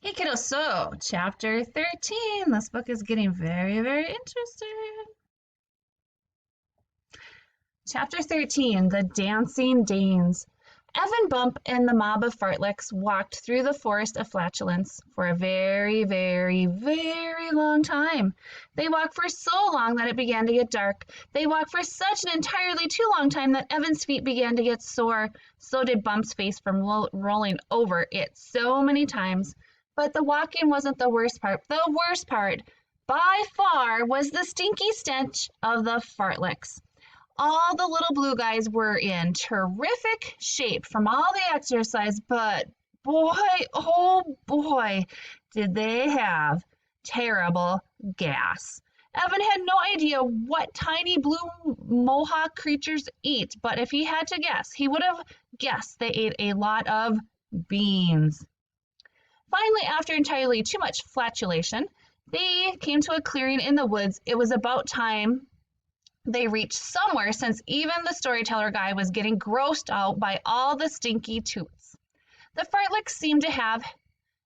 Hey kiddo, so chapter 13. This book is getting very, very interesting. Chapter 13, The Dancing Danes. Evan Bump and the mob of fartleks walked through the forest of flatulence for a very, very, very long time. They walked for so long that it began to get dark. They walked for such an entirely too long time that Evan's feet began to get sore. So did Bump's face from rolling over it so many times. But the walking wasn't the worst part. The worst part, by far, was the stinky stench of the fartleks. All the little blue guys were in terrific shape from all the exercise, but boy, oh boy, did they have terrible gas. Evan had no idea what tiny blue mohawk creatures eat, but if he had to guess, he would have guessed they ate a lot of beans. Finally, after entirely too much flatulation, they came to a clearing in the woods. It was about time they reached somewhere since even the storyteller guy was getting grossed out by all the stinky toots. The fartleks seemed to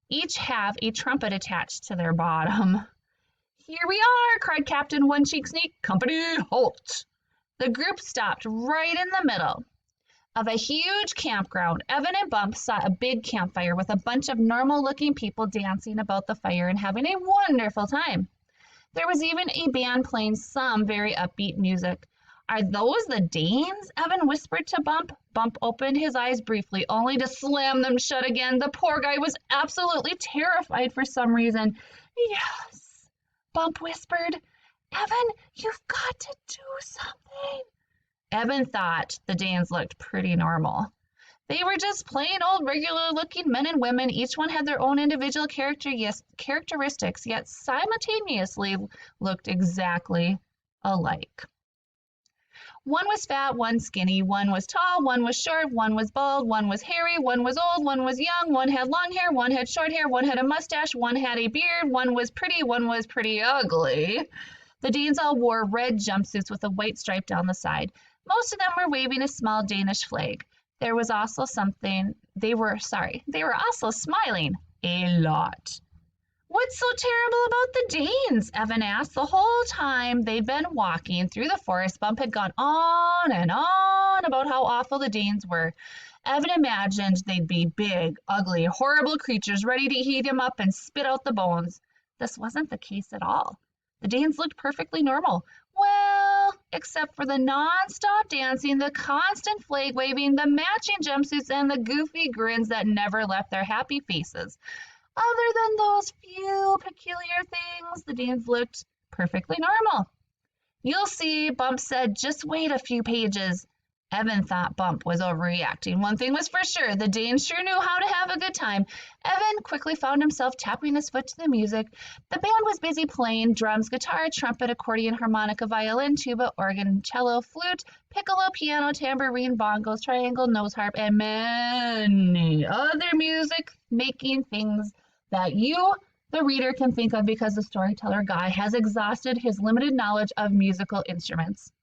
each have a trumpet attached to their bottom. "Here we are!" cried Captain One Cheek Sneak. "Company, halt!" The group stopped right in the middle of a huge campground. Evan and Bump saw a big campfire with a bunch of normal-looking people dancing about the fire and having a wonderful time. There was even a band playing some very upbeat music. "Are those the Danes?" Evan whispered to Bump. Bump opened his eyes briefly, only to slam them shut again. The poor guy was absolutely terrified for some reason. "Yes," Bump whispered. "Evan, you've got to do something." Evan thought the Danes looked pretty normal. They were just plain old regular looking men and women. Each one had their own individual characteristics, yet simultaneously looked exactly alike. One was fat, one skinny, one was tall, one was short, one was bald, one was hairy, one was old, one was young, one had long hair, one had short hair, one had a mustache, one had a beard, one was pretty ugly. The Danes all wore red jumpsuits with a white stripe down the side. Most of them were waving a small Danish flag. There was also they were also smiling a lot. "What's so terrible about the Danes?" Evan asked. The whole time they'd been walking through the forest, Bump had gone on and on about how awful the Danes were. Evan imagined they'd be big, ugly, horrible creatures ready to eat him up and spit out the bones. This wasn't the case at all. The Danes looked perfectly normal. Well, except for the non-stop dancing, the constant flag waving, the matching jumpsuits, and the goofy grins that never left their happy faces. Other than those few peculiar things, the Danes looked perfectly normal. "You'll see," Bump said. "Just wait a few pages." Evan thought Bump was overreacting. One thing was for sure, the Danes sure knew how to have a good time. Evan quickly found himself tapping his foot to the music. The band was busy playing drums, guitar, trumpet, accordion, harmonica, violin, tuba, organ, cello, flute, piccolo, piano, tambourine, bongos, triangle, nose harp, and many other music-making things that you, the reader, can think of because the storyteller guy has exhausted his limited knowledge of musical instruments.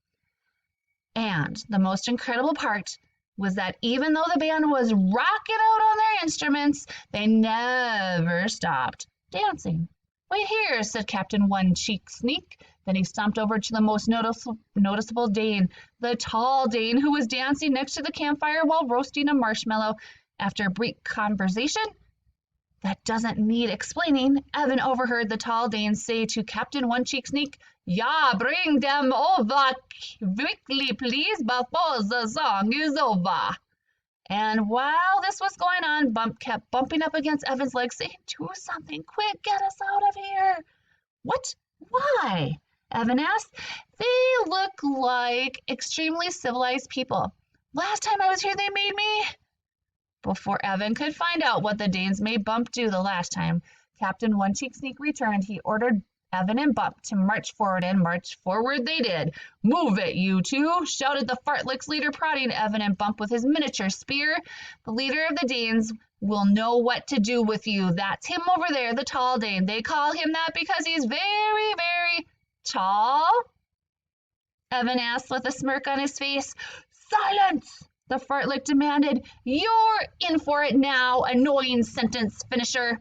And the most incredible part was that even though the band was rocking out on their instruments, they never stopped dancing. "Wait here," said Captain One Cheek Sneak. Then he stomped over to the most noticeable Dane, the tall Dane who was dancing next to the campfire while roasting a marshmallow. After a brief conversation that doesn't need explaining, Evan overheard the tall Dane say to Captain One Cheek Sneak, "Yeah, bring them over quickly, please, before the song is over." And while this was going on, Bump kept bumping up against Evan's legs, saying, "Do something quick, get us out of here." "What? Why?" Evan asked. "They look like extremely civilized people. Last time I was here, they made me..." Before Evan could find out what the Danes made Bump do the last time, Captain One Cheek Sneak returned. He ordered Evan and Bump to march forward, and march forward they did. "Move it, you two!" shouted the fartleks leader, prodding Evan and Bump with his miniature spear. "The leader of the Danes will know what to do with you. That's him over there, the tall Dane. They call him that because he's very, very tall?" Evan asked with a smirk on his face. "Silence!" the fartlek demanded. "You're in for it now, annoying sentence finisher."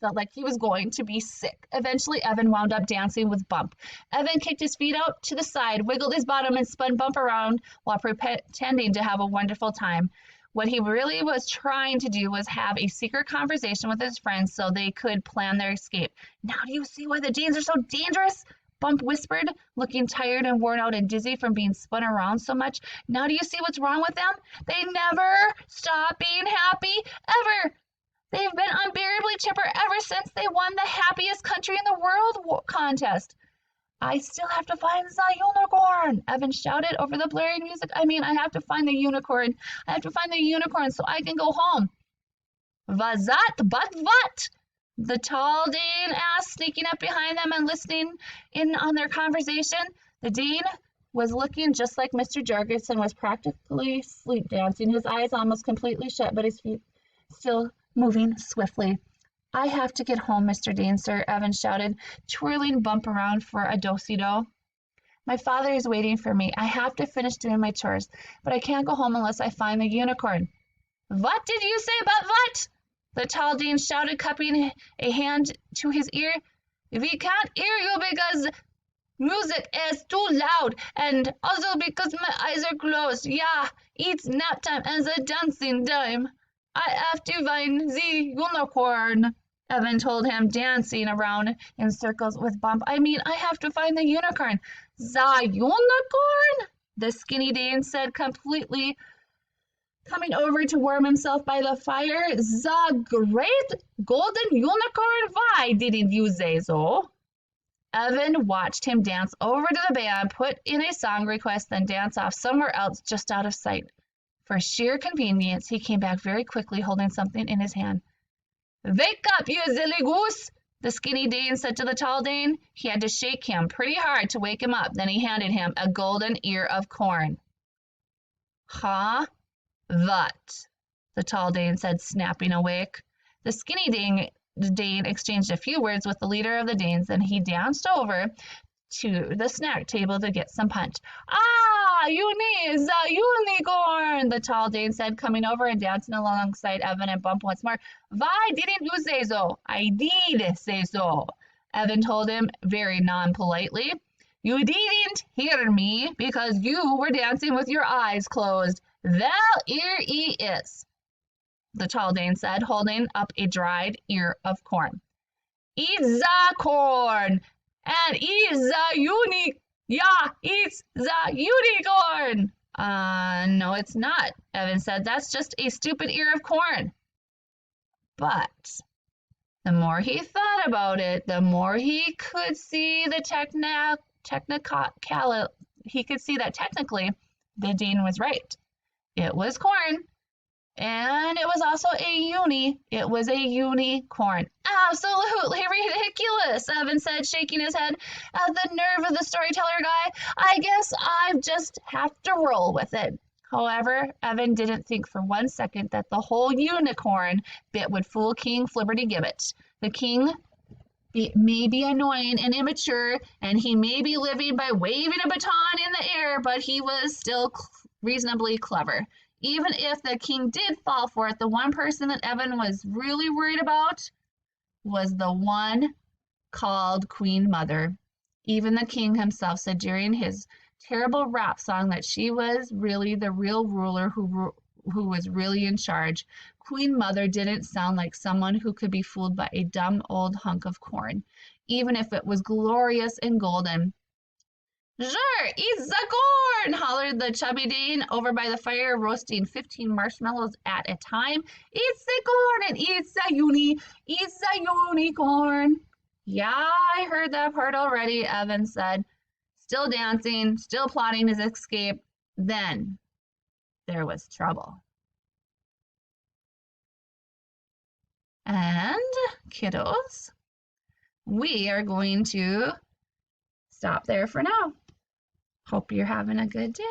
felt like he was going to be sick. Eventually, Evan wound up dancing with Bump. Evan kicked his feet out to the side, wiggled his bottom, and spun Bump around while pretending to have a wonderful time. What he really was trying to do was have a secret conversation with his friends so they could plan their escape. Now do you see why the Danes are so dangerous? Bump whispered, looking tired and worn out and dizzy from being spun around so much. Now do you see what's wrong with them? They never stop being happy, ever. They've been unbearably chipper ever since they won the happiest country in the world contest. I still have to find the unicorn, Evan shouted over the blaring music. I have to find the unicorn. I have to find the unicorn so I can go home. Was that but what? The tall Dane asked, sneaking up behind them and listening in on their conversation. The Dane was looking just like Mr. Jorgensen, was practically sleep dancing, his eyes almost completely shut, but his feet still moving swiftly. I have to get home, Mr. Dane, sir, Evan shouted, twirling Bump around for a do-si-do. My father is waiting for me. I have to finish doing my chores, but I can't go home unless I find the unicorn. What did you say about what? The tall Dane shouted, cupping a hand to his ear. We can't hear you because music is too loud, and also because my eyes are closed. Yeah, it's nap time and the dancing time. I have to find the unicorn, Evan told him, dancing around in circles with Bump. I have to find the unicorn. The unicorn? The skinny Dane said, completely coming over to warm himself by the fire. The great golden unicorn? Why didn't you say so? Evan watched him dance over to the band, put in a song request, then dance off somewhere else just out of sight. For sheer convenience, he came back very quickly, holding something in his hand. Wake up, you silly goose, the skinny Dane said to the tall Dane. He had to shake him pretty hard to wake him up. Then he handed him a golden ear of corn. Huh? What? The tall Dane said, snapping awake. The skinny Dane exchanged a few words with the leader of the Danes, then he danced over to the snack table to get some punch. Ah, you need the unicorn, the tall Dane said, coming over and dancing alongside Evan and Bump once more. Why didn't you say so? I did say so, Evan told him very non-politely. You didn't hear me because you were dancing with your eyes closed. Well, here he is, the tall Dane said, holding up a dried ear of corn. It's the corn, and it's the it's the unicorn. No, it's not, Evan said. That's just a stupid ear of corn. But the more he thought about it, the more he could see the he could see that technically the Dane was right. It was corn, and it was also it was a unicorn. Absolutely ridiculous, Evan said, shaking his head at the nerve of the storyteller guy. I guess I just have to roll with it. However, Evan didn't think for 1 second that the whole unicorn bit would fool King Flibbertigibbet. The king may be annoying and immature, and he may be living by waving a baton in the air, but he was still reasonably clever. Even if the king did fall for it, the one person that Evan was really worried about was the one called Queen Mother. Even the king himself said during his terrible rap song that she was really the real ruler who was really in charge. Queen Mother didn't sound like someone who could be fooled by a dumb old hunk of corn, even if it was glorious and golden. Sure, eat the corn, hollered the chubby Dane over by the fire, roasting 15 marshmallows at a time. Eat the corn and eat the unicorn. Yeah, I heard that part already, Evan said, still dancing, still plotting his escape. Then there was trouble. And, kiddos, we are going to stop there for now. Hope you're having a good day.